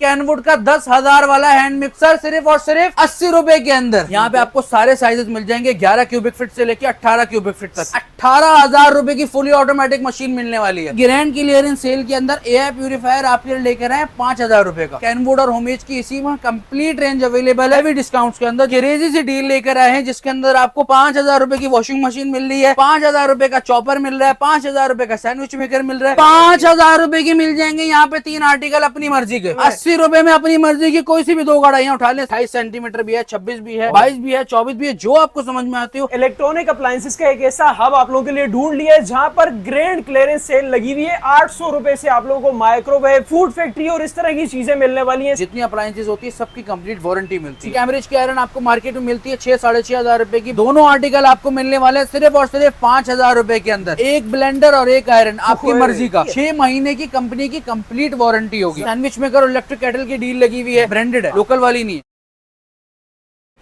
Kenwood का 10,000 वाला hand mixer सिर्फ और सिर्फ 80 रुपए के अंदर। यहाँ पे आपको सारे साइजेस मिल जाएंगे, 11 क्यूबिक फीट से लेके 18 क्यूबिक फीट तक। 18,000 रुपए की फुली ऑटोमेटिक मशीन मिलने वाली है। ग्रैंड क्लियरेंस सेल के अंदर एयर प्यूरिफायर आपके लिए लेकर आए 5,000 रुपए का। कैनवुड और होमेज की इसी में कंप्लीट रेंज अवेलेबल है। डिस्काउंट के अंदर क्रेजी सी डील लेकर आए हैं, जिसके अंदर आपको 5,000 रुपए की वॉशिंग मशीन मिल रही है, 5,000 रुपए का चॉपर मिल रहा है, 5,000 रुपए का सैंडविच मेकर मिल रहा है, 5,000 रुपए की मिल जाएंगे यहाँ पे 3 आर्टिकल अपनी मर्जी के। 80 रुपए में अपनी मर्जी की कोई सी भी 2 कढ़ाइयाँ उठा ले। 28 सेंटीमीटर भी है, 26 भी है, 22 भी है, 24 भी है, जो आपको समझ में आती हो। इलेक्ट्रॉनिक अप्लायंसेस का एक ऐसा हब आप लोगों के लिए ढूंढ लिया है, जहां पर ग्रैंड क्लियरेंस सेल लगी हुई है। 800 रुपए से आप लोगों को माइक्रोवेव, फूड फैक्ट्री और इस तरह की चीजें मिलने वाली है। जितनी अप्लायंसेस होती है सबकी कंप्लीट वारंटी मिलती है। कैमरेज की आयरन आपको मार्केट में मिलती है 6-6,500 रुपए की। दोनों आर्टिकल आपको मिलने वाले हैं सिर्फ और सिर्फ 5,000 रुपए के अंदर। एक ब्लेंडर और एक आयरन आपकी मर्जी का। 6 महीने की कंपनी की कंप्लीट वारंटी होगी। सैंडविच मेकर और इलेक्ट्रिक केटल की डील लगी हुई है, ब्रांडेड है, लोकल वाली नहीं है।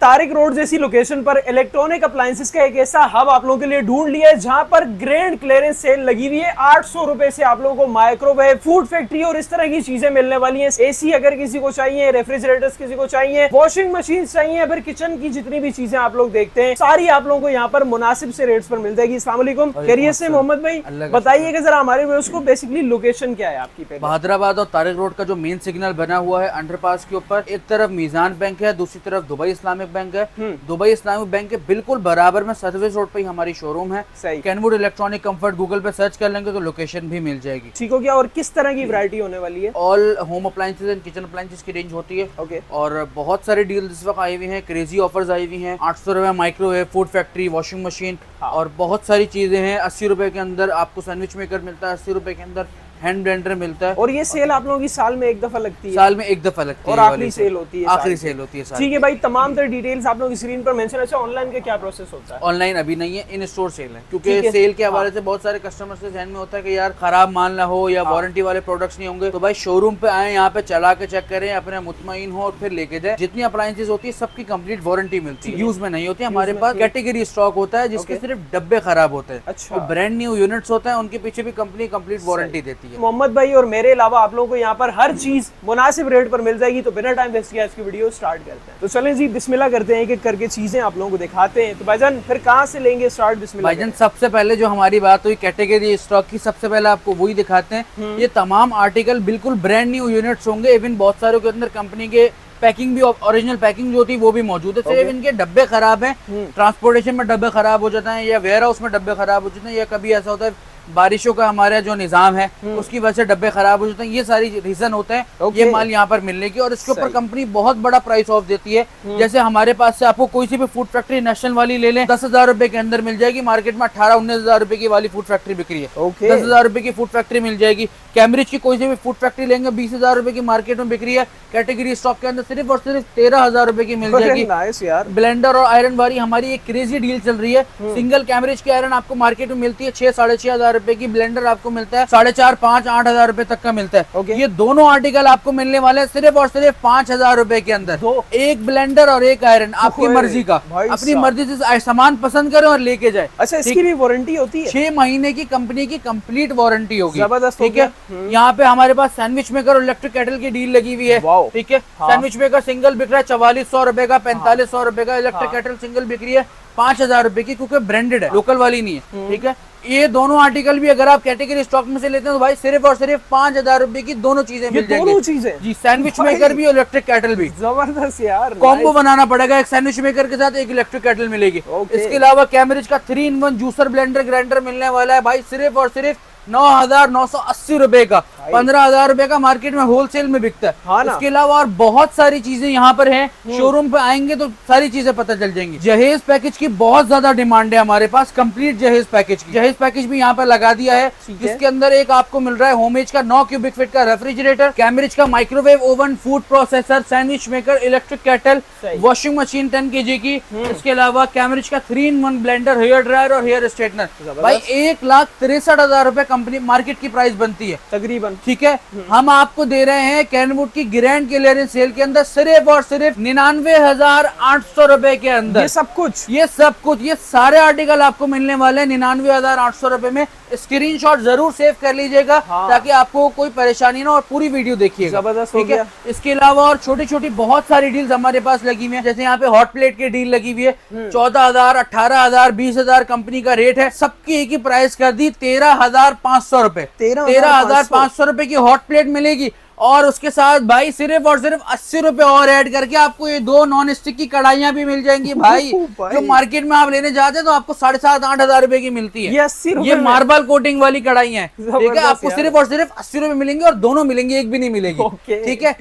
तारिक रोड जैसी लोकेशन पर इलेक्ट्रॉनिक अप्लायंसेस का एक ऐसा हब आप लोगों के लिए ढूंढ लिया है, जहां पर ग्रैंड क्लियरेंस सेल लगी हुई है। 800 रुपए से आप लोगों को माइक्रोवेव, फूड फैक्ट्री और इस तरह की चीजें मिलने वाली हैं। एसी अगर किसी को चाहिए, रेफ्रिजरेटर्स किसी को चाहिए, वॉशिंग मशीन चाहिए, फिर किचन की जितनी भी चीजें आप लोग देखते हैं सारी आप लोगों को यहाँ पर मुनासिब से रेट्स पर मिल जाएगी। अस्सलाम वालेकुम, खैरियत से मोहम्मद भाई, बताइएगा जरा हमारे व्यूअर्स को बेसिकली लोकेशन क्या है आपकी? हैदराबाद और तारिक रोड का जो मेन सिग्नल बना हुआ है अंडरपास के ऊपर, एक तरफ मीजान बैंक है, दूसरी तरफ दुबई इस्लामिक बैंक है। दुबई इस्लामिक बैंक के बिल्कुल बराबर में सर्विस रोड पे ही हमारी शोरूम है। कैनवुड इलेक्ट्रॉनिक कंफर्ट गूगल पे सर्च कर लेंगे तो लोकेशन भी मिल जाएगी। ठीक हो गया। और किस तरह की वैरायटी होने वाली है? All home appliances and kitchen appliances की रेंज होती है। ओके। और बहुत सारे डील इस वक्त आई हुई हैं, क्रेजी ऑफर्स आई हुई हैं। 800 रुपए microwave, food factory, washing machine और बहुत सारी चीजें हैं। 80 रुपए के अंदर आपको सैंडविच मेकर मिलता है, 80 रुपए के अंदर हैंड ब्लेंडर मिलता है। और ये सेल आप लोगों की साल में एक दफा लगती है? साल में एक दफा लगती है और आखिरी सेल होती है? आखिरी सेल होती है। ठीक है भाई, तमाम तरह डिटेल्स आप लोग स्क्रीन पर मेंशन। अच्छा, ऑनलाइन का क्या प्रोसेस होता है? ऑनलाइन अभी नहीं है, इन स्टोर सेल है, क्योंकि सेल के हवाले से बहुत सारे कस्टमर्स के ध्यान में होता है कि यार खराब माल ना हो या वारंटी वाले प्रोडक्ट्स नहीं होंगे। तो भाई शोरूम पे आए, यहाँ पे चला के चेक करें, अपने मुतमईन हो और फिर लेके जाए। जितनी अप्लायंसेज होती है सबकी कंप्लीट वारंटी मिलती है, यूज में नहीं होती। हमारे पास कैटेगरी स्टॉक होता है जिसके सिर्फ डब्बे खराब होते हैं। अच्छा। ब्रांड न्यू यूनिट्स होता है, उनके पीछे भी कंपनी कंप्लीट वारंटी देती है। मोहम्मद भाई और मेरे अलावा आप लोगों को यहाँ पर हर चीज मुनासिब रेट पर मिल जाएगी। तो बिना टाइम वेस्ट किए इसकी वीडियो स्टार्ट करते हैं। तो चलें जी, बिस्मिल्लाह करते हैं, एक करके चीजें आप लोगों को दिखाते हैं। तो भाईजान फिर कहाँ से लेंगे स्टार्ट? बिस्मिल्लाह। भाईजान सबसे पहले जो हमारी बात हुई कैटेगरी स्टॉक की, सबसे पहले आपको वही दिखाते हैं। ये तमाम आर्टिकल बिल्कुल ब्रांड न्यू यूनिट्स होंगे। इवन बहुत सारे के अंदर कंपनी के पैकिंग भी, ओरिजिनल पैकिंग जो होती है वो भी मौजूद है। सिर्फ इनके डब्बे खराब हैं, ट्रांसपोर्टेशन में डब्बे खराब हो जाते हैं या वेयर हाउस में डब्बे खराब हो जाते हैं, या कभी ऐसा होता है बारिशों का हमारा जो निजाम है उसकी वजह से डब्बे खराब हो जाते हैं। ये सारी रीजन होते हैं ये माल यहाँ पर मिलने की। और इसके ऊपर कंपनी बहुत बड़ा प्राइस ऑफ देती है। जैसे हमारे पास से आपको कोई सी भी फूड फैक्ट्री नेशनल वाली ले लें, 10,000 रुपए के अंदर मिल जाएगी। मार्केट में 18-19,000 रुपए की वाली फूड फैक्ट्री बिक्री है। 10,000 रुपए की फूड फैक्ट्री मिल जाएगी। कैम्ब्रिज की कोई सी भी फूड फैक्ट्री लेंगे 20,000 रुपए की मार्केट में बिक्री है। कैटेगरी स्टॉक के अंदर सिर्फ और सिर्फ 13,000 रुपए की मिल जाएगी। ब्लेंडर और आयरन वाली हमारी एक क्रेजी डील चल रही है। सिंगल कैम्ब्रिज की आयरन आपको मार्केट में मिलती है 6-6,500 रुपए की। ब्लेंडर आपको मिलता है 4,500-5,000-8,000 रुपए तक का मिलता है। ये दोनों आर्टिकल आपको मिलने वाले हैं सिर्फ और सिर्फ 5,000 रुपए के अंदर। एक ब्लेंडर और एक आयरन आपकी मर्जी का, अपनी मर्जी से सामान पसंद करें और लेके जाए। अच्छा, इसकी भी वारंटी होती है? 6 महीने की कंपनी की कंप्लीट वारंटी होगी। जबरदस्त। ठीक है। यहाँ पे हमारे पास सैंडविच मेकर और इलेक्ट्रिक केटल की डील लगी हुई है। ठीक है। सैंडविच मेकर सिंगल बिक रहा है 4400 रुपए का, 4500 रुपए का। इलेक्ट्रिक केटल सिंगल बिक रही है 5,000 रुपए की, क्योंकि ब्रांडेड है, लोकल वाली नहीं है। ठीक है। ये दोनों आर्टिकल भी अगर आप कैटेगरी स्टॉक में से लेते हैं तो भाई सिर्फ और सिर्फ 5,000 रुपए की दोनों चीजें मिल जाएंगी। दोनों चीजें जी, सैंडविच मेकर भी और इलेक्ट्रिक केटल भी। जबरदस्त यार, कॉम्बो बनाना पड़ेगा, एक सैंडविच मेकर के साथ एक इलेक्ट्रिक केटल मिलेगी। इसके अलावा कैम्ब्रिज का 3-in-1 जूसर ब्लेंडर ग्राइंडर मिलने वाला है भाई सिर्फ और सिर्फ 9,980 रुपए का। 15,000 रुपए का मार्केट में होलसेल में बिकता है। इसके अलावा और बहुत सारी चीजें यहाँ पर हैं। शोरूम पे आएंगे तो सारी चीजें पता चल जाएंगी। जहेज पैकेज की बहुत ज्यादा डिमांड है हमारे पास, कंप्लीट जहेज पैकेज की। जहेज पैकेज भी यहाँ पर लगा दिया है, जिसके अंदर एक आपको मिल रहा है होमेज का 9 क्यूबिक फीट का रेफ्रिजरेटर, कैम्ब्रिज का microwave oven, food processor, sandwich maker, electric kettle, washing machine 10 kg की। इसके अलावा कैम्ब्रिज का 3-in-1 ब्लेंडर, हेयर ड्रायर और हेयर स्ट्रेटनर। भाई 1,63,000 रुपए कंपनी मार्केट की प्राइस बनती है तकरीबन। ठीक है, हम आपको दे रहे हैं कैनवुड की ग्रैंड क्लियरेंस सेल के अंदर सिर्फ और सिर्फ 99,800 रुपए के अंदर ये सब कुछ ये सारे आर्टिकल आपको मिलने वाले हैं 99,800 रुपए में। स्क्रीनशॉट जरूर सेव कर लीजिएगा ताकि आपको कोई परेशानी ना, और पूरी वीडियो देखिएगा। जबरदस्त हो ठीक है, गया। इसके अलावा और छोटी छोटी बहुत सारी डील्स हमारे पास लगी हुई है, जैसे यहाँ पे हॉट प्लेट की डील लगी हुई है 14,000, 18,000, 20,000 कंपनी का रेट है, सबकी एक ही प्राइस कर दी 13,500 रुपए। 13,500 रुपए की हॉट प्लेट मिलेगी और उसके साथ भाई सिर्फ और सिर्फ 80 रुपए और ऐड करके आपको ये 2 नॉन स्टिक की कढ़ाइयां भी मिल जाएंगी भाई, जो मार्केट में आप लेने जाते हैं तो आपको 7,500-8,000 रुपए की मिलती है। ये मार्बल कोटिंग वाली कढ़ाइयां हैं, ठीक है, आपको सिर्फ और सिर्फ 80 रुपए मिलेंगे और दोनों मिलेंगे, एक भी नहीं मिलेगी। ठीक है,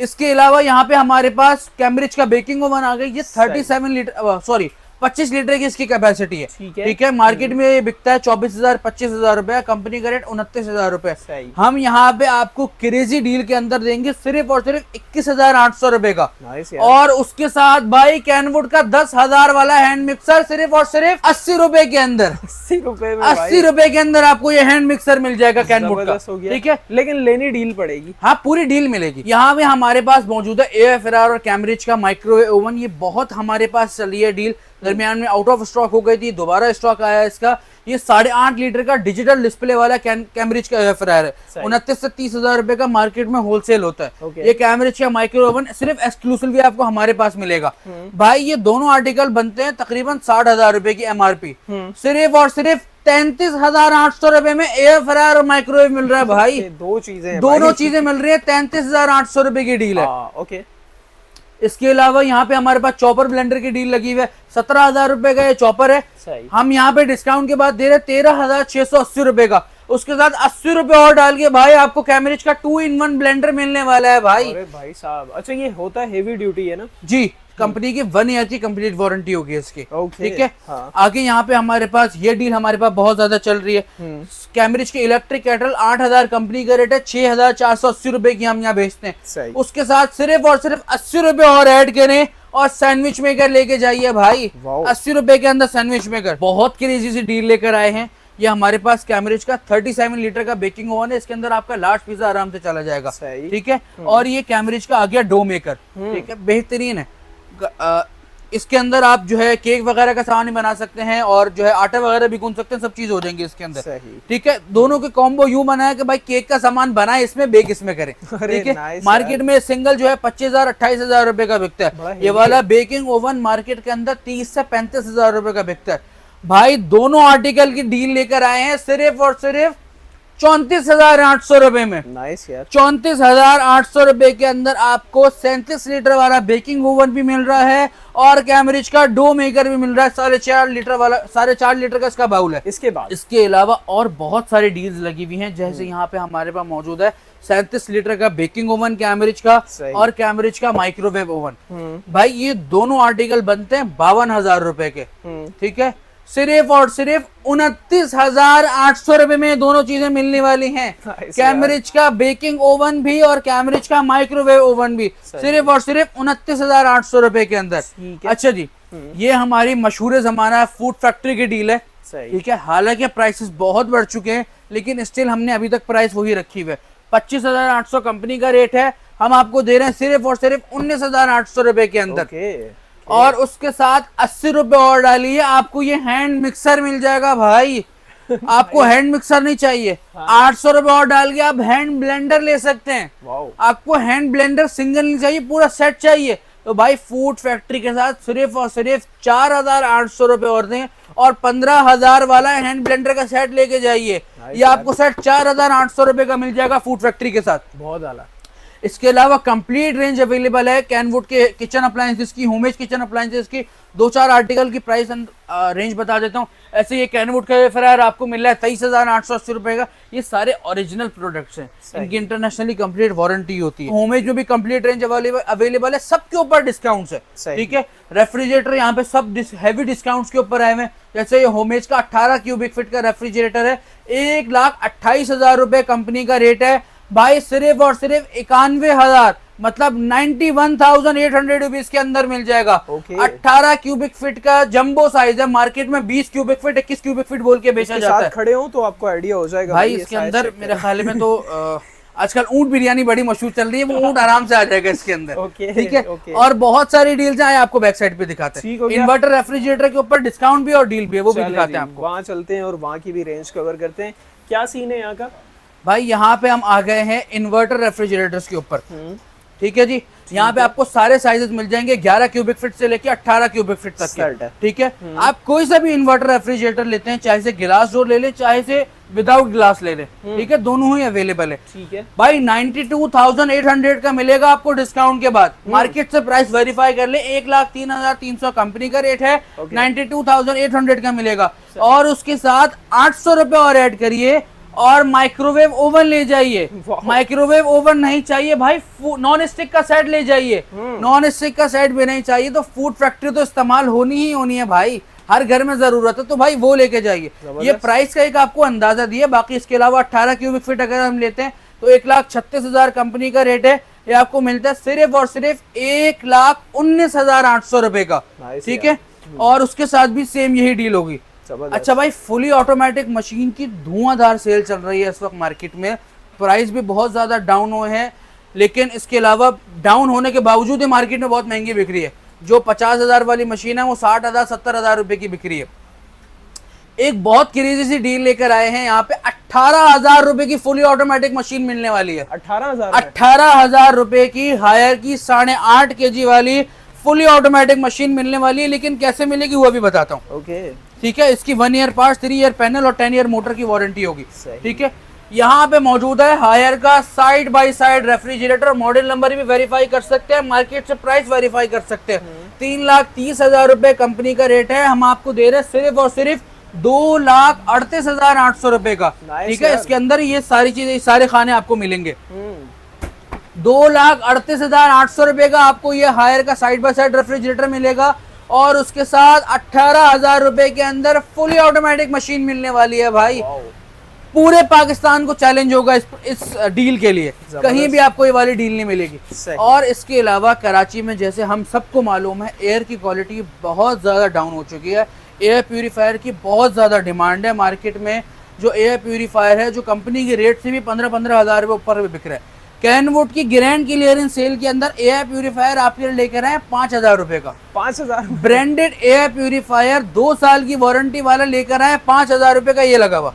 इसके अलावा यहाँ पे हमारे पास कैम्ब्रिज का बेकिंग ओवन आ गई, ये 25 लीटर की इसकी कैपेसिटी है। ठीक है, मार्केट में ये बिकता है 24,000 25,000 रुपए, कंपनी का रेट 29,000 रुपए। हम यहाँ पे आपको क्रेजी डील के अंदर देंगे सिर्फ और सिर्फ 21,800 रुपए का, और उसके साथ भाई कैनवुड का 10,000 वाला हैंड मिक्सर सिर्फ और सिर्फ 80 रुपए के अंदर, 80 रुपए के अंदर आपको ये हैंड मिक्सर मिल जाएगा कैनवुड का। ठीक है, लेकिन लेनी डील पड़ेगी। हाँ, पूरी डील मिलेगी। यहाँ पे हमारे पास मौजूद है एयर फ्रायर और कैम्ब्रिज का माइक्रोवेव ओवन, ये बहुत हमारे पास चली है डील, दरमियान में आउट ऑफ स्टॉक हो गई थी, दोबारा स्टॉक आया है इसका। ये 8.5 लीटर का डिजिटल डिस्प्ले वाला कैम्ब्रिज का एयर फ्रायर है, 29 से 30,000 रुपए का मार्केट में होलसेल होता है। ये कैम्ब्रिज का माइक्रो ओवन सिर्फ एक्सक्लूसिवली आपको हमारे पास मिलेगा भाई। ये दोनों आर्टिकल बनते हैं तकरीबन 60,000 रुपए की MRP, सिर्फ और सिर्फ 33,800 रुपए में एयर फ्रायर और माइक्रोवेव मिल रहा है भाई। दोनों चीजें मिल रही है, 33,800 रुपए की डील है। ओके, इसके अलावा यहाँ पे हमारे पास चॉपर ब्लेंडर की डील लगी हुई है, 17,000 रुपए का ये चॉपर है। हम यहाँ पे डिस्काउंट के बाद दे रहे 13,680 रुपए का, उसके साथ 80 रुपए और डाल के भाई आपको कैम्ब्रिज का 2-in-1 ब्लेंडर मिलने वाला है भाई। अरे भाई साहब, अच्छा ये होता है हेवी ड्यूटी है ना जी, कंपनी की 1 ईयर की कंप्लीट वारंटी होगी इसकी। ठीक है, आगे यहाँ पे हमारे पास ये डील हमारे पास बहुत ज्यादा चल रही है। कैम्ब्रिज की इलेक्ट्रिक केटल 8,000 कंपनी का रेट है, 6,480 रुपए की हम यहाँ बेचते हैं। उसके साथ सिर्फ और सिर्फ 80 रुपए और ऐड करें और सैंडविच मेकर लेके जाइए भाई, 80 रुपए के अंदर सैंडविच मेकर। बहुत क्रेजी सी डील लेकर आए हैं। ये हमारे पास कैम्ब्रिज का 37 लीटर का बेकिंग ओवन है, इसके अंदर आपका लार्ज पिज्जा आराम से चला जाएगा। ठीक है, और ये कैम्ब्रिज का आ गया डो मेकर, ठीक है, बेहतरीन है। इसके अंदर आप जो है केक वगैरह का सामान बना सकते हैं और जो है आटा वगैरह भी गूंथ सकते हैं, सब चीज हो जाएंगे इसके अंदर। ठीक है, दोनों के कॉम्बो यूं बना है कि भाई केक का सामान बनाए इसमें, बेक इसमें करें। ठीक है, मार्केट में सिंगल जो है 25,000 28,000 रुपए का बिकता है, ये वाला बेकिंग ओवन मार्केट के अंदर 30 से 35,000 रुपए का बिकता है भाई। दोनों आर्टिकल की डील लेकर आए हैं सिर्फ और सिर्फ 34,800 रुपए में। नाइस यार, 34,800 रुपए के अंदर आपको 37 लीटर वाला बेकिंग ओवन भी मिल रहा है और कैम्ब्रिज का डो मेकर भी मिल रहा है, 4.5 लीटर वाला, 4.5 लीटर का इसका बाउल है। इसके अलावा और बहुत सारी डील्स लगी हुई हैं, जैसे यहाँ पे हमारे पास मौजूद है 37 लीटर का बेकिंग ओवन कैम्ब्रिज का और कैम्ब्रिज का माइक्रोवेव ओवन। भाई ये दोनों आर्टिकल बनते हैं 52,000 रुपए के। ठीक है, सिर्फ और सिर्फ 29,800 रुपए में दोनों चीजें मिलने वाली हैं। कैम्ब्रिज का बेकिंग ओवन भी और कैम्ब्रिज का माइक्रोवेव ओवन भी सिर्फ और सिर्फ 29,800 रुपए के अंदर। अच्छा जी, ये हमारी मशहूर जमाना फूड फैक्ट्री की डील है। ठीक है, हालांकि प्राइसेस बहुत बढ़ चुके हैं लेकिन स्टिल हमने अभी तक प्राइस वही रखी हुई है। 25,800 कंपनी का रेट है, हम आपको दे रहे हैं सिर्फ और सिर्फ 19,800 रुपए के अंदर। और उसके साथ 80 रुपए और डालिए, आपको ये हैंड मिक्सर मिल जाएगा भाई। आपको हैंड मिक्सर नहीं चाहिए, 800 रुपए और डाल के आप हैंड ब्लेंडर ले सकते हैं। आपको हैंड ब्लेंडर सिंगल नहीं चाहिए, पूरा सेट चाहिए, तो भाई फूड फैक्ट्री के साथ सिर्फ और सिर्फ 4,800 रुपए और दें और 15,000 वाला हैंड ब्लेंडर का सेट लेके जाइए। ये आपको सेट 4,800 रुपए का मिल जाएगा फूड फैक्ट्री के साथ। बहुत आला। इसके अलावा कंप्लीट रेंज अवेलेबल है कैनवुड के किचन अप्लायंसेस की, होमेज किचन अप्लायंसेस की। 2-4 आर्टिकल की प्राइस रेंज बता देता हूँ। ऐसे ये कैनवुड का एयर फ्रायर आपको मिल रहा है 23,880 रुपए का। ये सारे ओरिजिनल प्रोडक्ट्स हैं, इनकी इंटरनेशनली कंप्लीट वारंटी होती है। होमेज में भी कंप्लीट रेंज अवेलेबल है, सबके ऊपर डिस्काउंट्स है। ठीक है, रेफ्रिजरेटर यहाँ पे सब हैवी डिस्काउंट्स के ऊपर आए हुए हैं। जैसे ये होमेज का 18 क्यूबिक फीट का रेफ्रिजरेटर है, 1,28,000 रुपए कंपनी का रेट है भाई। सिर्फ और सिर्फ 91,000 मतलब 91,800 रुपीज के अंदर मिल जाएगा। Okay. 18 क्यूबिक फीट का जंबो साइज है, मार्केट में 20 क्यूबिक फीट 21 क्यूबिक फीट बोल के बेचा जाता है। खड़े हो तो आपको आइडिया हो जाएगा भाई इसके अंदर मेरे ख्याल में तो आजकल ऊंट बिरयानी बड़ी मशहूर चल रही है, वो ऊंट आराम से आ जाएगा इसके अंदर। ठीक है। और बहुत सारी डील्स हैं, आपको बैक साइड पे दिखाते हैं। इन्वर्टर रेफ्रिजरेटर के ऊपर डिस्काउंट भी और डील भी है, वो भी दिखाते हैं आपको। वहाँ चलते हैं और वहाँ की भी रेंज कवर करते हैं। क्या सीन है यहाँ का भाई? यहाँ पे हम आ गए हैं इन्वर्टर रेफ्रिजरेटर्स के ऊपर। ठीक है जी, यहाँ पे आपको सारे साइजेस मिल जाएंगे, 11 क्यूबिक फीट से लेके 18 क्यूबिक फीट तक के। ठीक है। आप कोई सा भी इन्वर्टर रेफ्रिजरेटर लेते हैं, चाहे से गिलास डोर ले लें, चाहे से विदाउट ग्लास ले लें। ठीक है, दोनों ही अवेलेबल है। ठीक है भाई 92,800 का मिलेगा आपको डिस्काउंट के बाद। मार्केट से प्राइस वेरीफाई कर ले, 1,03,300 कंपनी का रेट है, 92,800 का मिलेगा। और उसके साथ 800 रुपए और ऐड करिए और माइक्रोवेव ओवन ले जाइए। माइक्रोवेव ओवन नहीं चाहिए भाई, नॉन स्टिक का सेट ले जाइए। नॉन स्टिक का सेट भी नहीं चाहिए तो फूड फैक्ट्री तो इस्तेमाल होनी ही होनी है भाई, हर घर में जरूरत है, तो भाई वो लेके जाइए। ये प्राइस का एक आपको अंदाजा दिया। बाकी इसके अलावा 18 क्यूबिक फीट अगर हम लेते हैं तो 1,36,000 कंपनी का रेट है। ये आपको मिलता है सिर्फ और सिर्फ 1,19,800 रुपए का। ठीक है। और उसके साथ भी सेम यही डील होगी। अच्छा भाई, फुली ऑटोमेटिक मशीन की धुआंधार सेल चल रही है इस वक्त मार्केट में। प्राइस भी बहुत ज्यादा डाउन हुए हैं, लेकिन इसके अलावा डाउन होने के बावजूद ही मार्केट में बहुत महंगी बिक रही है। जो 50,000 वाली मशीन है वो 60,000 70,000 रुपए की बिक रही है। एक बहुत क्रेजी सी डील लेकर आए हैं यहाँ पे, 18,000 रुपए की फुली ऑटोमेटिक मशीन मिलने वाली है। 18,000 रुपए की हायर की 8.5 kg वाली फुली ऑटोमेटिक मशीन मिलने वाली है। लेकिन कैसे मिलेगी वो भी बताता हूँ। ठीक है। इसकी 1 ईयर पार्ट्स, 3 ईयर पैनल और 10 ईयर मोटर की वारंटी होगी। ठीक है। यहाँ पे मौजूद है हायर का side by side refrigerator, model number भी वेरीफाई कर सकते हैं, मार्केट से प्राइस वेरीफाई कर सकते हैं। 3,30,000 रुपए कंपनी का रेट है, हम आपको दे रहे हैं सिर्फ और सिर्फ 2,38,800 रुपए का। ठीक है। इसके अंदर ये सारी चीजें, सारे खाने आपको मिलेंगे। 2,38,800 रुपए का आपको ये हायर का साइड बाय साइड रेफ्रिजरेटर मिलेगा। और उसके साथ 18,000 रुपए के अंदर फुली ऑटोमेटिक मशीन मिलने वाली है भाई। पूरे पाकिस्तान को चैलेंज होगा इस डील के लिए, कहीं भी आपको ये वाली डील नहीं मिलेगी। और इसके अलावा कराची में, जैसे हम सबको मालूम है, एयर की क्वालिटी बहुत ज़्यादा डाउन हो चुकी है। एयर प्यूरीफायर की बहुत ज़्यादा डिमांड है मार्केट में। जो एयर प्यूरीफायर है, जो कंपनी के रेट से भी 15-15 हज़ार रुपये ऊपर में बिक रहा है। कैनवुड की ग्रैंड क्लियरेंस सेल के अंदर एयर प्यूरीफायर आपके लिए लेकर आए 5,000 रुपए का। 5,000 ब्रांडेड एयर प्यूरीफायर 2 साल की वारंटी वाला लेकर आए 5,000 रुपए का, ये लगा हुआ।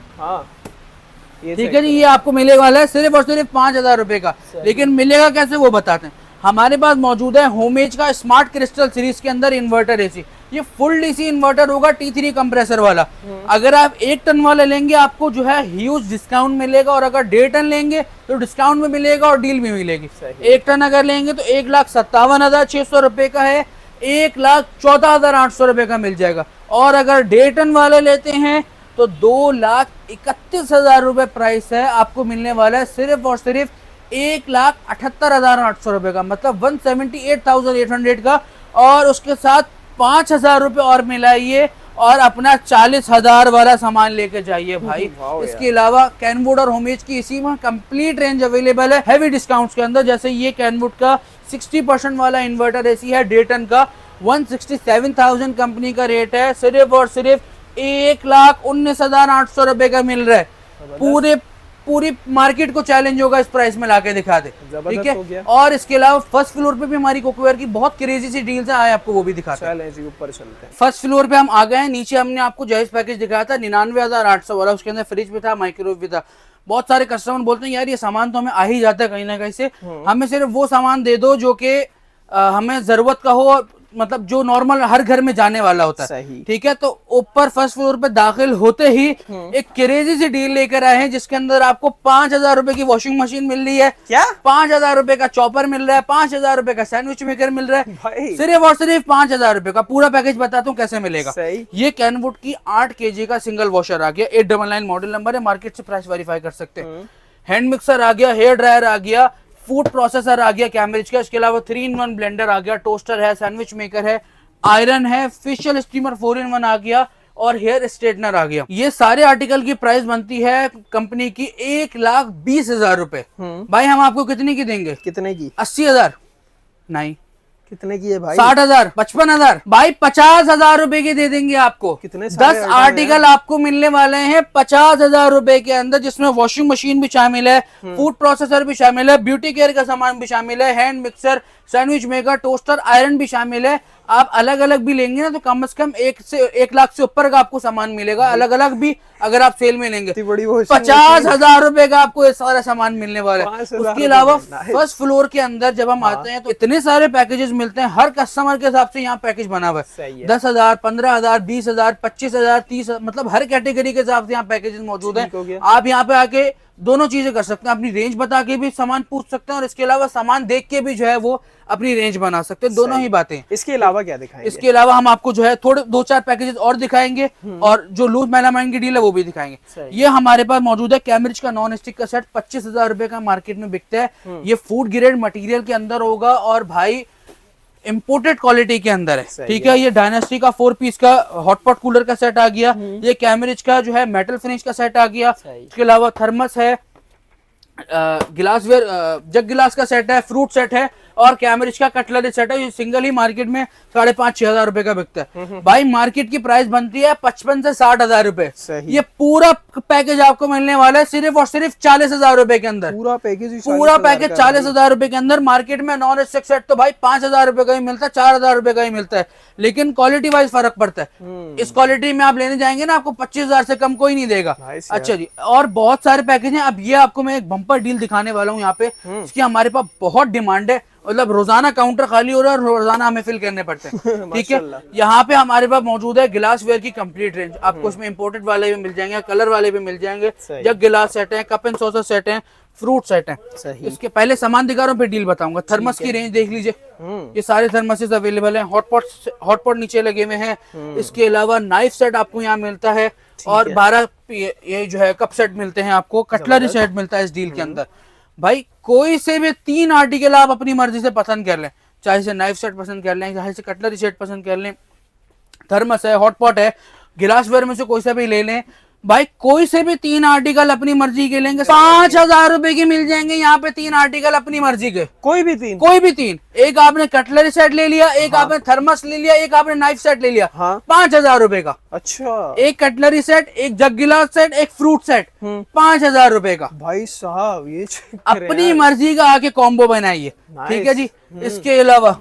ठीक है जी, ये आपको मिलने वाला है सिर्फ और सिर्फ 5,000 रुपए का। लेकिन मिलेगा कैसे वो बताते हैं। हमारे पास मौजूद है होमेज का स्मार्ट क्रिस्टल सीरीज के अंदर इन्वर्टर एसी। ये फुल डीसी इन्वर्टर होगा, T3 कंप्रेसर वाला। अगर आप 1 टन वाला लेंगे आपको जो है ह्यूज डिस्काउंट मिलेगा, और अगर 1.5 टन लेंगे तो डिस्काउंट भी मिलेगा और डील भी मिलेगी। 1 टन अगर लेंगे तो 1,57,600 रुपए का है, 1,14,800 रुपए का मिल जाएगा। और अगर 1.5 टन वाले लेते हैं तो 2,31,000 रुपए प्राइस है, आपको मिलने वाला है सिर्फ और सिर्फ 1,78,800 रुपए का, मतलब 178,800 का। और उसके साथ 5,000 रुपए और मिलाइए और अपना 40,000 वाला सामान लेके जाइए भाई। इसके अलावा कैनवुड और होमेज की इसी में कंप्लीट रेंज अवेलेबल है हैवी डिस्काउंट्स के अंदर। जैसे ये कैनवुड का 60% वाला इन्वर्टर एसी है 1.5 टन का, 167,000 कंपनी का रेट है, सिर्फ और सिर्फ 1,19,800 रुपए का मिल रहा है। पूरी मार्केट को चैलेंज होगा इस प्राइस में लाके दिखा दे। ठीक है। और इसके अलावा फर्स्ट फ्लोर पे भी हमारी कुकवेयर की बहुत क्रेजी सी डील्स हैं, आए आपको वो भी दिखाते हैं। ऊपर चलते हैं। फर्स्ट फ्लोर पे हम आ गए हैं। नीचे हमने आपको जायज पैकेज दिखाया था 99,800 वाला, उसके अंदर फ्रिज भी था, माइक्रोवेव भी था। बहुत सारे कस्टमर बोलते हैं यार ये सामान तो हमें आ ही जाता है कहीं ना कहीं से, हमें सिर्फ वो सामान दे दो जो कि हमें जरूरत का हो, मतलब जो नॉर्मल हर घर में जाने वाला होता है। ठीक है। तो ऊपर फर्स्ट फ्लोर पे दाखिल होते ही एक क्रेजी सी डील लेकर आए हैं, जिसके अंदर आपको 5,000 रुपए की वॉशिंग मशीन मिल रही है। क्या? 5,000 रुपए का चॉपर मिल रहा है, 5,000 रुपए का सैंडविच मेकर मिल रहा है, सिर्फ और सिर्फ 5,000 रुपए का। पूरा पैकेज बताता हूँ कैसे मिलेगा। ये कैनवुड की 8 kg का सिंगल वॉशर आ गया, 899 मॉडल नंबर है, मार्केट से प्राइस वेरीफाई कर सकते हैं। हैंड मिक्सर आ गया, हेयर ड्रायर आ गया, फूड प्रोसेसर आ गया कैम्ब्रिज का। इसके अलावा 3-in-1 ब्लेंडर आ गया, टोस्टर है, सैंडविच मेकर है, आयरन है, फेशियल स्टीमर 4-in-1 आ गया। और हेयर स्ट्रेटनर आ गया। ये सारे आर्टिकल की प्राइस बनती है कंपनी की 1,20,000 रुपए। भाई हम आपको कितने की देंगे? कितने की? 80,000 नहीं, कितने की है भाई? 60,000, 55,000, भाई 50,000 रुपए के दे देंगे आपको। कितने सारे 10 आर्टिकल आपको मिलने वाले हैं 50,000 रुपए के अंदर, जिसमें वॉशिंग मशीन भी शामिल है, फूड प्रोसेसर भी शामिल है, ब्यूटी केयर का सामान भी शामिल है, hand mixer, sandwich maker, toaster, iron भी शामिल है। आप अलग अलग भी लेंगे ना तो कम से कम 1 लाख से ऊपर का आपको सामान मिलेगा, अलग अलग भी अगर आप सेल में लेंगे। 50,000 रुपए का आपको ये सारा सामान मिलने वाला है। उसके अलावा फर्स्ट फ्लोर के अंदर जब हम आते हैं तो इतने सारे पैकेजेस मिलते हैं, हर कस्टमर के हिसाब से यहाँ पैकेज बना हुआ है। 10,000, 15,000, 20,000, 25,000, 30,000, मतलब हर कैटेगरी के हिसाब से यहाँ पैकेजेस मौजूद है। आप यहाँ पे आके दोनों चीजें कर सकते हैं, अपनी रेंज बता के भी सामान पूछ सकते हैं और इसके अलावा सामान देख के भी जो है वो अपनी रेंज बना सकते हैं, दोनों ही बातें। इसके अलावा क्या दिखाएंगे? इसके अलावा हम आपको जो है थोड़े 2-4 पैकेजेस और दिखाएंगे और जो लूज मेलामाइन की डील है वो भी दिखाएंगे। ये हमारे पास मौजूद है कैम्ब्रिज का नॉन स्टिक का सेट, 25,000 रुपए का मार्केट में बिकता है। ये फूड ग्रेड मटेरियल के अंदर होगा और भाई इंपोर्टेड क्वालिटी के अंदर है, ठीक है। ये डायनेस्टी का 4 पीस का हॉटपॉट कूलर का सेट आ गया। ये कैम्ब्रिज का जो है मेटल फिनिश का सेट आ गया। इसके अलावा थर्मस है, गिलासवेयर जग गिलास का सेट है, फ्रूट सेट है और कैम्ब्रिज का कटलरी सेट है। ये सिंगल ही मार्केट में 5,500-6,000 रुपए का बिकता है। भाई मार्केट की प्राइस बनती है 55 से 60,000 रुपए। ये पूरा पैकेज आपको मिलने वाला है सिर्फ और सिर्फ 40,000 रुपए के अंदर। पूरा पैकेज 40,000 रुपए के अंदर। मार्केट में नॉन स्टिक सेट तो भाई 5,000 रुपए का ही मिलता है, 4,000 रुपए का ही मिलता है, लेकिन क्वालिटी वाइज फर्क पड़ता है। इस क्वालिटी में आप लेने जाएंगे ना, आपको 25,000 से कम कोई नहीं देगा। अच्छा जी, और बहुत सारे पैकेज हैं। अब ये आपको मैं एक बम्पर डील दिखाने वाला हूँ यहाँ पे, इसकी हमारे पास बहुत डिमांड है। मतलब रोजाना काउंटर खाली हो रहा है और रोजाना हमें फिल करने पड़ते हैं, ठीक है। यहाँ पे हमारे पास मौजूद है गिलास वेयर की कंप्लीट रेंज। आपको इसमें इंपोर्टेड वाले भी मिल जाएंगे, कलर वाले भी मिल जाएंगे, जग गिलास सेट है, कप एंड सॉसर सेट है, फ्रूट सेट है। इसके पहले सामान दिखा रहा हूँ फिर डील बताऊंगा। थर्मस की रेंज देख लीजिए, ये सारे थर्मसेस अवेलेबल हैं। हॉटपॉट नीचे लगे हुए हैं। इसके अलावा नाइफ सेट आपको यहाँ मिलता है और 12 ये जो है कप सेट मिलते हैं आपको, कटलरी सेट मिलता है इस डील के अंदर। भाई कोई से भी 3 आर्टिकल आप अपनी मर्जी से पसंद कर लें, चाहे से नाइफ सेट पसंद कर लें, चाहे से कटलरी सेट पसंद कर लें, थर्मस है, हॉटपॉट है, गिलासवेयर में से कोई सा भी ले लें। भाई कोई से भी 3 आर्टिकल अपनी मर्जी के लेंगे, 5,000 रुपए के मिल जाएंगे यहाँ पे 3 आर्टिकल अपनी मर्जी के। कोई भी तीन। एक आपने कटलरी सेट ले लिया, एक आपने थर्मस ले लिया, एक आपने नाइफ सेट ले लिया, 5,000 रुपए का। अच्छा, एक कटलरी सेट, एक जग गिलास सेट, एक फ्रूट सेट, 5,000 रुपए का। भाई साहब ये अपनी मर्जी का आके कॉम्बो बनाइए, ठीक है जी। इसके अलावा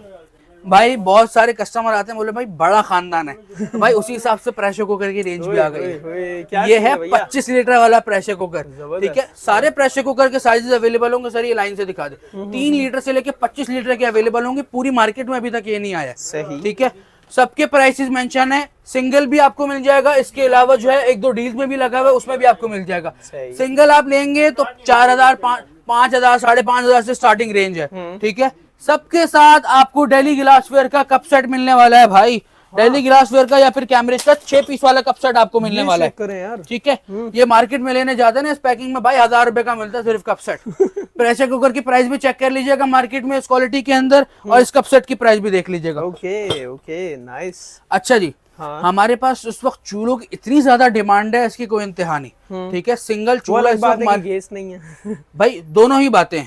भाई बहुत सारे कस्टमर आते हैं, बोले भाई बड़ा खानदान है, तो भाई उसी हिसाब से प्रेशर कुकर की रेंज भी आ गई है। ये है 25 लीटर वाला प्रेशर कुकर, ठीक है। सारे प्रेशर कुकर के साइजेस अवेलेबल होंगे। सर ये लाइन से दिखा दे, 3 लीटर से लेके 25 लीटर के अवेलेबल होंगे। पूरी मार्केट में अभी तक ये नहीं आया, ठीक है। सबके प्राइसेस मेंशन है, सिंगल भी आपको मिल जाएगा। इसके अलावा जो है 1-2 डील्स में भी लगा हुआ है, उसमें भी आपको मिल जाएगा। सिंगल आप लेंगे तो 4,000, 5,000, 5,500 से स्टार्टिंग रेंज है, ठीक है। सबके साथ आपको डेली गिलासवेयर का कप सेट मिलने वाला है भाई, डेली गिलासवेयर का या फिर कैम्ब्रिज का 6 पीस वाला कप सेट आपको मिलने वाला है, ठीक है। ये मार्केट में लेने जाते हैं ना इस पैकिंग में भाई 1,000 रुपए का मिलता है सिर्फ कप सेट। प्रेशर कुकर की प्राइस भी चेक कर लीजिएगा मार्केट में इस क्वालिटी के अंदर, और इस कप सेट की प्राइस भी देख लीजिएगा। Okay nice. अच्छा जी, हमारे पास उस वक्त चूल्हों की इतनी ज्यादा डिमांड है, इसकी कोई इंतहा नहीं, ठीक है। सिंगल चूल्हा गैस नहीं है भाई, दोनों ही बातें हैं।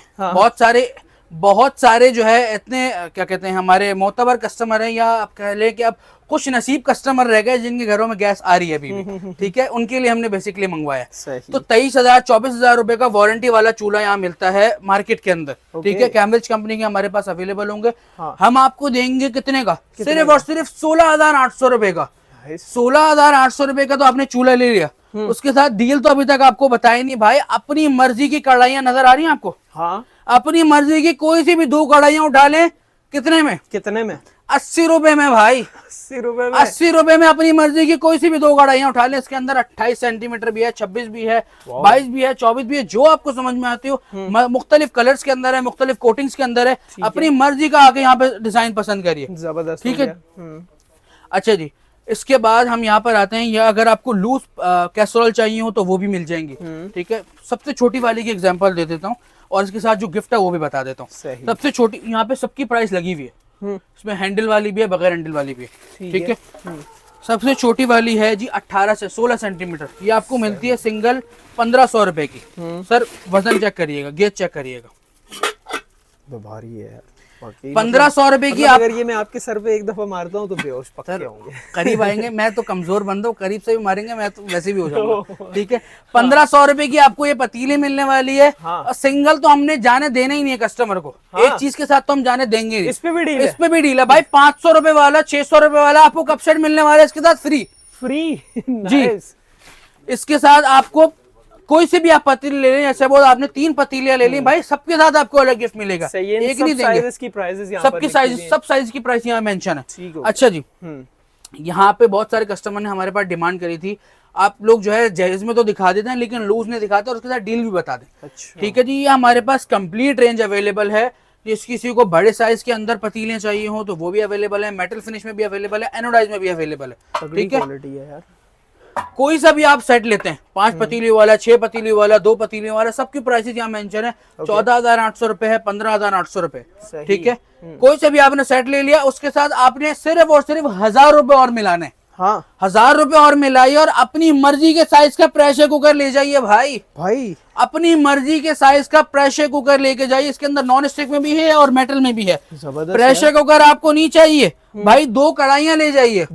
बहुत सारे जो है इतने क्या कहते हैं हमारे मोतबर कस्टमर हैं, या आप कह लें कि अब खुश नसीब कस्टमर रह गए जिनके घरों में गैस आ रही है अभी भी, ठीक है। उनके लिए हमने बेसिकली मंगवाया। तो 23,000, 24,000 रुपए का वारंटी वाला चूल्हा यहाँ मिलता है मार्केट के अंदर, ठीक है। कैम्ब्रिज कंपनी के हमारे पास अवेलेबल होंगे। हम आपको देंगे कितने का? सिर्फ और सिर्फ 16,800 रुपए का। 16,800 रुपए का तो आपने चूल्हा ले लिया, उसके साथ डील तो अभी तक आपको बताया नहीं भाई। अपनी मर्जी की कढ़ाइयाँ नजर आ रही हैं आपको? हाँ, अपनी मर्जी की कोई सी भी 2 कढ़ाइयाँ उठा लें। कितने में? 80 रुपए में भाई, 80 रुपए में अपनी मर्जी की कोई सी भी 2 कढ़ाइयाँ उठा लें। इसके अंदर 28 सेंटीमीटर भी है, 26 भी है, 22 भी है, 24 भी है, जो आपको समझ में आती हो। मुख्तलिफ कलर्स के अंदर है, मुख्तलिफ कोटिंग्स के अंदर है। अपनी मर्जी का आके यहाँ पे डिजाइन पसंद करिए, जबरदस्त, ठीक है। अच्छा जी, इसके बाद हम यहाँ पर आते हैं, या अगर आपको लूज कैसरोल चाहिए हो तो वो भी मिल जाएंगी, ठीक है। सबसे छोटी वाली की एग्जांपल दे देता हूँ और इसके साथ जो गिफ्ट है वो भी बता देता हूँ। सबसे छोटी यहाँ पे सबकी प्राइस लगी हुई है, इसमें हैंडल वाली भी है, बगैर हैंडल वाली भी है, ठीक है। सबसे छोटी वाली है जी 18 से 16 सेंटीमीटर, ये आपको मिलती है सिंगल 1500 रुपए की। सर वजन चेक करिएगा, गेज चेक करिएगा, तो भारी है यार। 1500 रुपए की। अगर ये मैं आपके सर पे एक दफा मारता हूँ तो बेहोश पक्के होंगे। करीब आएंगे, मैं तो कमजोर बंदा हूँ, करीब से भी मारेंगे मैं तो वैसे भी हो जाऊंगा। ठीक है, 1500 रुपए की आपको ये पतीली मिलने वाली है। हाँ। और सिंगल तो हमने जाने देना ही नहीं है कस्टमर को। हाँ। एक चीज के साथ तो हम जाने देंगे नहीं। इस पे भी डील है? इस पे भी डील है भाई। 500 रुपए वाला, 600 रुपए वाला आपको कप सेट मिलने वाला है इसके साथ फ्री। फ्री जी। इसके साथ आपको कोई से भी आप पतीली ले लें, जैसे वो आपने 3 पतीलियां ले ली भाई, सबके साथ आपको अलग गिफ्ट मिलेगा। एक नहीं देंगे, सबकी साइज, सब साइज की प्राइस यहाँ मेंशन है। अच्छा जी, यहाँ पे बहुत सारे कस्टमर ने हमारे पास डिमांड करी थी, आप लोग जो है जहेज में तो दिखा देते हैं लेकिन लूज नहीं दिखाते और उसके साथ डील भी बता दें। अच्छा। ठीक है जी, ये हमारे पास कंप्लीट रेंज अवेलेबल है। जिस किसी को बड़े साइज के अंदर पतीलियां चाहिए हो तो वो भी अवेलेबल है, मेटल फिनिश में भी अवेलेबल है, एनोडाइज में भी अवेलेबल है। ठीक है, कोई सा भी आप सेट लेते हैं, 5 पतीली वाला, 6 पतीली वाला, 2 पतीली वाला, सबकी प्राइसेस यहाँ मेंशन है। 14,800 रुपए है, 15,800 रुपए। ठीक है, कोई सा भी आपने सेट ले लिया, उसके साथ आपने सिर्फ और सिर्फ 1000 रुपए और मिलाने। हाँ, 1000 रुपए और मिलाइए और अपनी मर्जी के साइज का प्रेशर कुकर ले जाइए भाई। अपनी मर्जी के साइज का प्रेशर कुकर लेके जाइए। इसके अंदर नॉन स्टिक में भी है और मेटल में भी है। प्रेशर कुकर आपको नहीं चाहिए भाई, 2 कढ़ाइयां ले जाइए।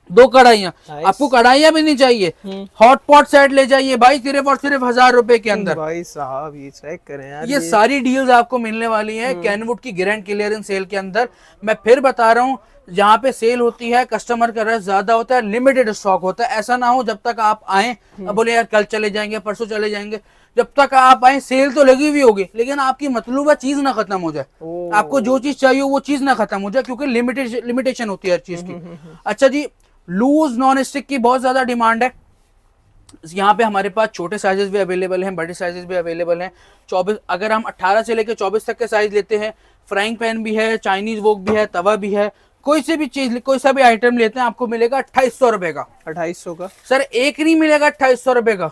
2 कढ़ाइयां, आपको कढ़ाइयां भी नहीं चाहिए, हॉट पॉट सेट ले जाइए भाई, सिर्फ और सिर्फ 1000 रुपए के अंदर। भाई साहब ये चेक करें यार, ये सारी डील्स आपको मिलने वाली है कैनवुड की ग्रैंड क्लियरेंस सेल के अंदर। मैं फिर बता रहा हूँ, जहाँ पे सेल होती है कस्टमर का रश ज्यादा होता है, लिमिटेड स्टॉक होता है। ऐसा ना हो जब तक आप आए अब बोले यार कल चले जाएंगे, परसों चले जाएंगे। जब तक आप आए सेल तो लगी हुई होगी, लेकिन आपकी मतलूबा चीज ना खत्म हो जाए, आपको जो चीज चाहिए वो चीज ना खत्म हो जाए, क्योंकि लिमिटेशन होती है हर चीज की। अच्छा जी, लूज नॉन स्टिक की बहुत ज्यादा डिमांड है। यहाँ पे हमारे पास छोटे साइजेस भी अवेलेबल हैं, बड़े साइजेस भी अवेलेबल हैं। 24, अगर हम 18 से लेकर 24 तक के साइज लेते हैं, फ्राइंग पैन भी है, चाइनीज वोक भी है, तवा भी है, कोई से भी चीज, कोई सा भी आइटम लेते हैं आपको मिलेगा 2800 रुपए का। 2800 का सर, एक नहीं मिलेगा 2800 रुपए का,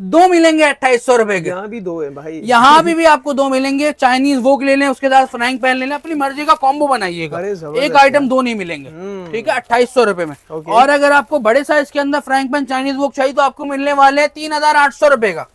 2 मिलेंगे 2800 रुपए के। यहाँ भी 2 है भाई, यहाँ भी आपको 2 मिलेंगे। चाइनीज वोक ले लें, उसके साथ फ्राइंग पैन ले लें, अपनी मर्जी का कॉम्बो बनाइएगा, एक आइटम 2 नहीं मिलेंगे। ठीक है, 2800 रुपए में। और अगर आपको बड़े साइज के अंदर फ्राइंग पैन चाइनीज वोक चाहिए तो आपको मिलने वाले 3800 रुपए का।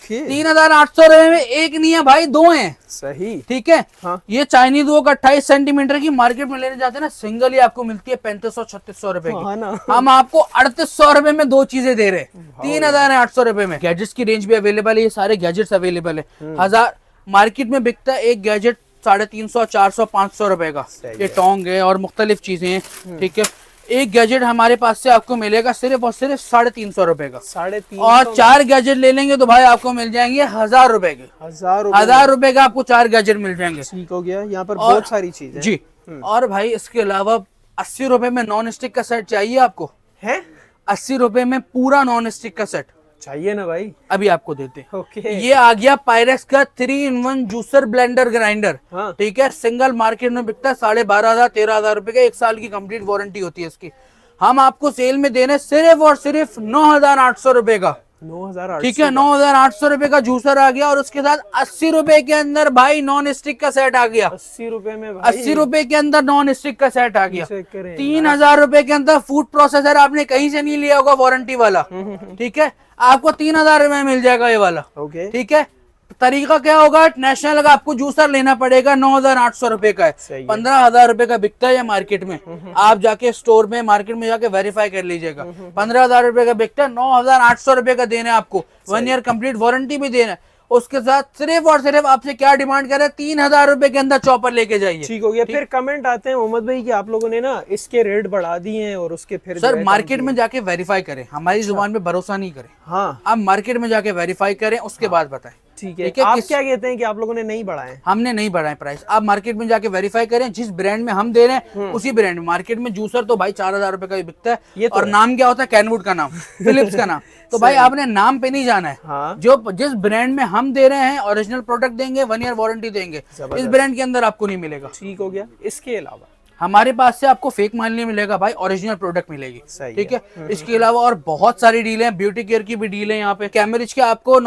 3800 रुपए में एक नहीं है भाई, 2 हैं। सही, ठीक है। हाँ। ये चाइनीज वोक 28 सेंटीमीटर की मार्केट में लेने जाते हैं ना, सिंगल ही आपको मिलती है 3500-3600 रुपए की। हम आपको 3800 रुपए में 2 चीजें दे रहे हैं, 3800 रुपए में। गैजेट्स की रेंज भी अवेलेबल है, ये सारे गैजेट्स अवेलेबल है। 1000 मार्केट में बिकता है एक गैजेट 350, 400, 500 रुपए का। ये टोंग है और मुख्तलिफ चीजें हैं। ठीक है, एक गैजेट हमारे पास से आपको मिलेगा सिर्फ और सिर्फ 350 रुपए का। 350, और 4 गैजेट ले लेंगे तो भाई आपको मिल जाएंगे 1000 रुपए के। 1000 रुपए का आपको 4 गैजेट मिल जाएंगे। ठीक हो गया, यहाँ पर बहुत सारी चीजें जी। और भाई इसके अलावा 80 रुपए में नॉन स्टिक का सेट चाहिए आपको? है 80 रुपए में पूरा नॉन स्टिक का सेट चाहिए ना भाई, अभी आपको देते हैं। ओके। ये आ गया पायरेक्स का 3-in-1 जूसर ब्लेंडर ग्राइंडर। हाँ। ठीक है, सिंगल मार्केट में बिकता है 12,500 13,000 रुपए का, 1 साल की कंप्लीट वारंटी होती है इसकी। हम आपको सेल में देने सिर्फ और सिर्फ 9,800 रुपए का। 9,800, ठीक है, 9,800 रुपए का जूसर आ गया और उसके साथ 80 रुपए के अंदर भाई नॉन स्टिक का सेट आ गया। 80 रुपए में भाई, 80 रुपए के अंदर नॉन स्टिक का सेट आ गया। 3,000 रुपए के अंदर फूड प्रोसेसर आपने कहीं से नहीं लिया होगा वारंटी वाला। ठीक है, आपको 3,000 रुपए में मिल जाएगा ये वाला। ठीक है, तरीका क्या होगा, नेशनल का आपको जूसर लेना पड़ेगा, 9,800 रुपए का है। 15,000 रुपए का बिकता है मार्केट में। आप जाके स्टोर में मार्केट में जाके वेरीफाई कर लीजिएगा। 15,000 रुपए का बिकता है, 9,800 रुपए का देना है आपको, 1 ईयर कंप्लीट वारंटी भी देना है। उसके साथ सिर्फ और सिर्फ आपसे क्या डिमांड कर रहे हैं, 3,000 रुपए के अंदर चॉपर लेके जाइए। ठीक हो गया। फिर कमेंट आते हैं मोहम्मद भाई कि आप लोगों ने ना इसके रेट बढ़ा दिए हैं और उसके फिर सर मार्केट में जाके वेरीफाई करें, हमारी जुबान पे भरोसा नहीं करें। हाँ, आप मार्केट में जाके वेरीफाई करें, उसके बाद बताएं। ठीक है, आप क्या कहते हैं कि आप लोगों ने नहीं बढ़ाए? हमने नहीं बढ़ाए प्राइस, आप मार्केट में जाके वेरीफाई करें, जिस ब्रांड में हम दे रहे हैं उसी ब्रांड में। मार्केट में जूसर तो भाई 4,000 रुपए का ही बिकता है, ये तो और नाम क्या होता है, कैनवुड का नाम, फिलिप्स का नाम। तो भाई आपने नाम पे नहीं जाना है। हाँ। जो जिस ब्रांड में हम दे रहे हैं ओरिजिनल प्रोडक्ट देंगे, 1 ईयर वारंटी देंगे, इस ब्रांड के अंदर आपको नहीं मिलेगा। ठीक हो गया। इसके अलावा हमारे पास से आपको फेक माल नहीं मिलेगा भाई, ओरिजिनल प्रोडक्ट मिलेगी। ठीक है, इसके अलावा और बहुत सारी डील है, ब्यूटी केयर की भी डील है। यहाँ पे कैमरिज के आपको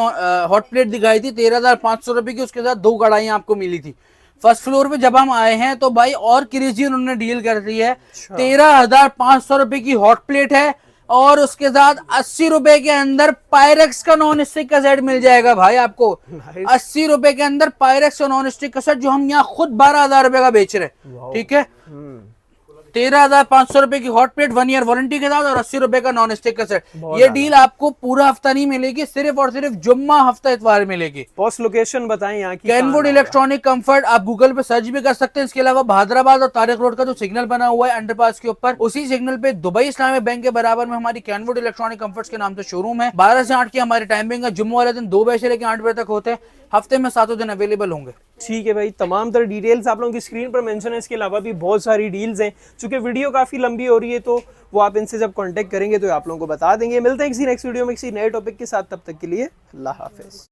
हॉट प्लेट दिखाई थी 13,500 रुपए की, उसके साथ 2 कढ़ाइयाँ आपको मिली थी। फर्स्ट फ्लोर पे जब हम आए हैं तो भाई और क्रेजी उन्होंने डील कर दी है। 13,500 रुपए की हॉट प्लेट है और उसके साथ 80 रुपए के अंदर पायरेक्स का नॉन स्टिक का सेट मिल जाएगा भाई आपको। 80 रुपए के अंदर पायरेक्स का नॉन स्टिक का सेट, जो हम यहाँ खुद 12,000 रुपए का बेच रहे हैं, ठीक है। 13,500 रुपए की हॉट प्लेट 1 ईयर वारंटी के साथ और 80 रुपए का नॉन स्टिक का सेट। ये डील आपको पूरा हफ्ता नहीं मिलेगी, सिर्फ और सिर्फ जुम्मा हफ्ता इतवार मिलेगी। बॉस लोकेशन बताएं यहाँ की। कैनवुड इलेक्ट्रॉनिक कंफर्ट, आप गूगल पे सर्च भी कर सकते हैं। इसके अलावा भादराबाद और तारिक रोड का जो सिग्नल बना हुआ है अंडरपास के ऊपर, उसी सिग्नल पे दुबई इस्लामिक बैंक के बराबर में हमारी कैनवुड इलेक्ट्रॉनिक कंफर्ट्स के नाम से शोरूम है। 12 से 8 की हमारी टाइमिंग है। जुम्मे वाले दिन 2 बजे से लेकर 8 बजे तक होते हैं। हफ्ते में 7 दिन अवेलेबल होंगे। ठीक है भाई, तमाम तरह डिटेल्स आप लोगों की स्क्रीन पर मेंशन है। इसके अलावा भी बहुत सारी डील्स हैं। चूंकि वीडियो काफी लंबी हो रही है तो वो आप इनसे जब कांटेक्ट करेंगे तो आप लोगों को बता देंगे। मिलते हैं किसी नेक्स्ट वीडियो में किसी नए टॉपिक के साथ, तब तक के लिए अल्लाह हाफिज।